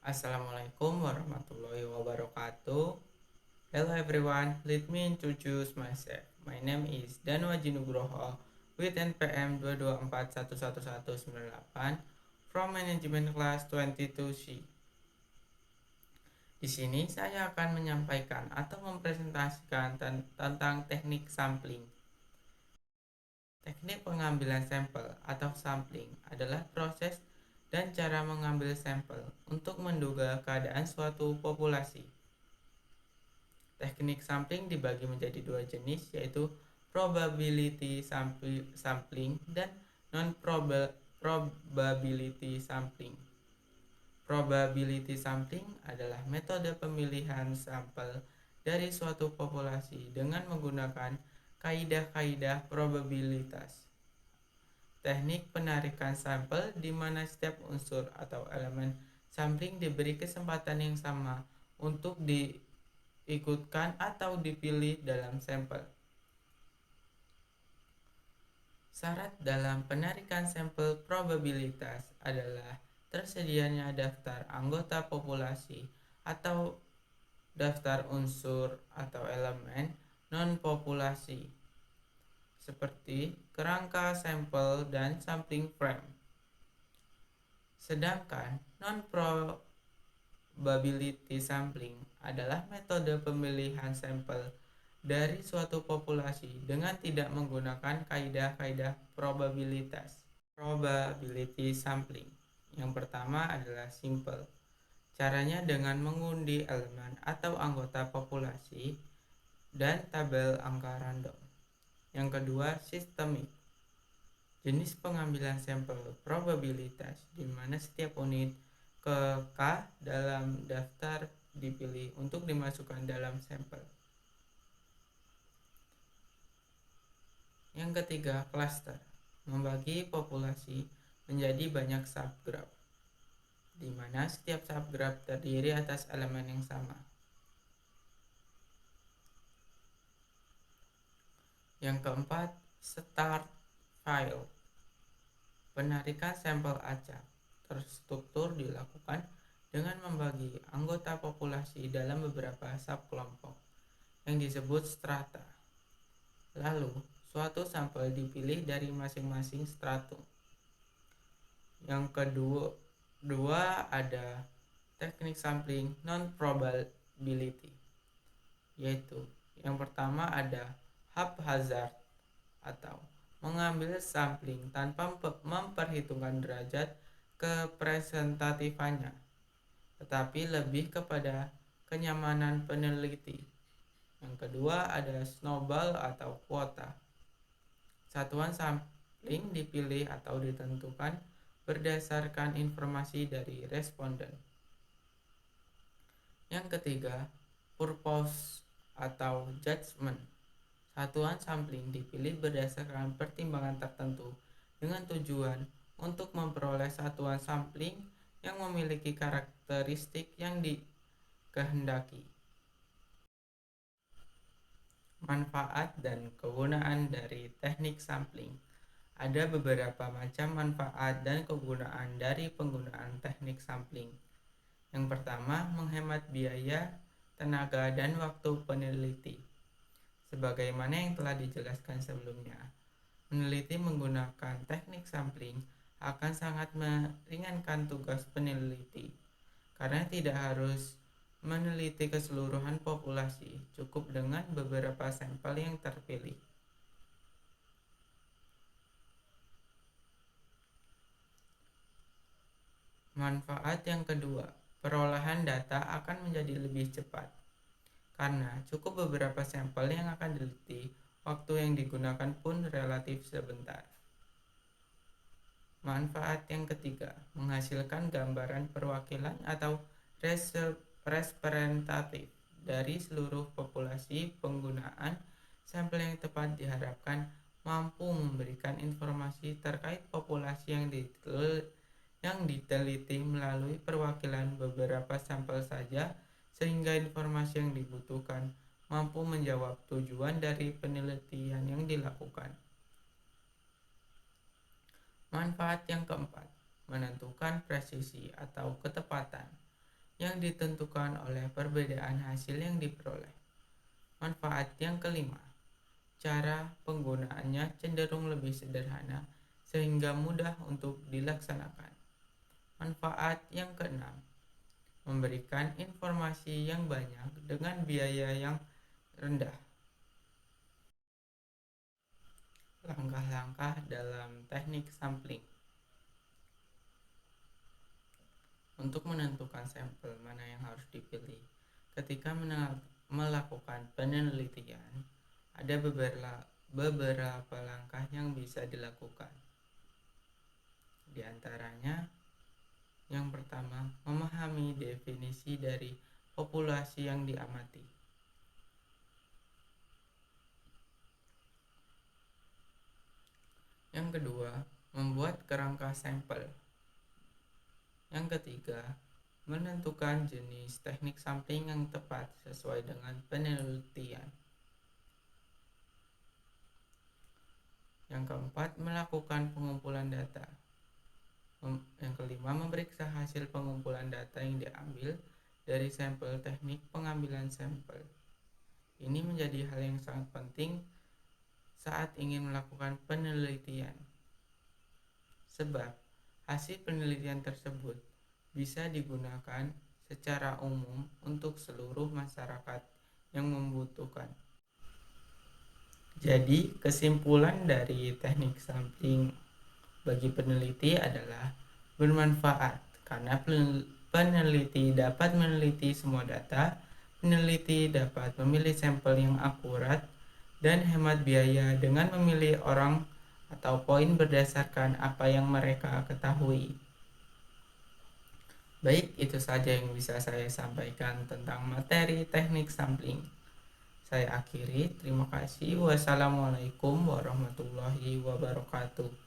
Assalamualaikum warahmatullahi wabarakatuh. Hello everyone, let me introduce myself. My name is Danwaji Nugroho with NPM 224111198 from Management Class 22C. Di sini saya akan menyampaikan atau mempresentasikan tentang teknik sampling. Teknik pengambilan sampel atau sampling adalah proses dan cara mengambil sampel untuk menduga keadaan suatu populasi. Teknik sampling dibagi menjadi dua jenis, yaitu probability sampling dan non-probability sampling. Probability sampling adalah metode pemilihan sampel dari suatu populasi dengan menggunakan kaidah-kaidah probabilitas. Teknik penarikan sampel di mana setiap unsur atau elemen sampling diberi kesempatan yang sama untuk diikutkan atau dipilih dalam sampel. Syarat dalam penarikan sampel probabilitas adalah tersedianya daftar anggota populasi atau daftar unsur atau elemen non-populasi seperti kerangka sampel dan sampling frame. Sedangkan non-probability sampling adalah metode pemilihan sampel dari suatu populasi dengan tidak menggunakan kaidah-kaidah probabilitas. Probability sampling. Yang pertama adalah simple. Caranya dengan mengundi elemen atau anggota populasi dan tabel angka random. Yang kedua, systemic. Jenis pengambilan sampel probabilitas di mana setiap unit ke K dalam daftar dipilih untuk dimasukkan dalam sampel. Yang ketiga, cluster. Membagi populasi menjadi banyak subgraph, di mana setiap subgraph terdiri atas elemen yang sama. Yang keempat, start file. Penarikan sampel acak terstruktur dilakukan dengan membagi anggota populasi dalam beberapa subkelompok yang disebut strata. Lalu, suatu sampel dipilih dari masing-masing stratum. Yang kedua ada teknik sampling non-probability, yaitu yang pertama ada haphazard atau mengambil sampling tanpa memperhitungkan derajat kepresentatifannya, tetapi lebih kepada kenyamanan peneliti. Yang kedua ada snowball atau kuota. Satuan sampling dipilih atau ditentukan berdasarkan informasi dari responden. Yang ketiga, purpose atau judgment. Satuan sampling dipilih berdasarkan pertimbangan tertentu dengan tujuan untuk memperoleh satuan sampling yang memiliki karakteristik yang dikehendaki. Manfaat dan kegunaan dari teknik sampling. Ada beberapa macam manfaat dan kegunaan dari penggunaan teknik sampling. Yang pertama, menghemat biaya, tenaga, dan waktu peneliti. Sebagaimana yang telah dijelaskan sebelumnya, meneliti menggunakan teknik sampling akan sangat meringankan tugas peneliti, karena tidak harus meneliti keseluruhan populasi, cukup dengan beberapa sampel yang terpilih. Manfaat yang kedua, perolahan data akan menjadi lebih cepat, karena cukup beberapa sampel yang akan diteliti, waktu yang digunakan pun relatif sebentar. Manfaat yang ketiga, menghasilkan gambaran perwakilan atau representatif dari seluruh populasi. Penggunaan sampel yang tepat diharapkan mampu memberikan informasi terkait populasi yang diteliti melalui perwakilan beberapa sampel saja, sehingga informasi yang dibutuhkan mampu menjawab tujuan dari penelitian yang dilakukan. Manfaat yang keempat, menentukan presisi atau ketepatan. yang ditentukan oleh perbedaan hasil yang diperoleh. Manfaat yang kelima, cara penggunaannya cenderung lebih sederhana sehingga mudah untuk dilaksanakan. Manfaat yang keenam, memberikan informasi yang banyak dengan biaya yang rendah. Langkah-langkah dalam teknik sampling. Untuk menentukan sampel mana yang harus dipilih, ketika melakukan penelitian, ada beberapa langkah yang bisa dilakukan. Di antaranya, yang pertama, memahami definisi dari populasi yang diamati. Yang kedua, membuat kerangka sampel. Yang ketiga, menentukan jenis teknik sampling yang tepat sesuai dengan penelitian. Yang keempat, melakukan pengumpulan data. Yang kelima, memeriksa hasil pengumpulan data yang diambil dari sampel teknik pengambilan sampel. Ini menjadi hal yang sangat penting saat ingin melakukan penelitian, sebab hasil penelitian tersebut bisa digunakan secara umum untuk seluruh masyarakat yang membutuhkan. Jadi, kesimpulan dari teknik sampling bagi peneliti adalah bermanfaat karena peneliti dapat meneliti semua data, peneliti dapat memilih sampel yang akurat, dan hemat biaya dengan memilih orang atau poin berdasarkan apa yang mereka ketahui. Baik, itu saja yang bisa saya sampaikan tentang materi teknik sampling. Saya akhiri, terima kasih. Wassalamualaikum warahmatullahi wabarakatuh.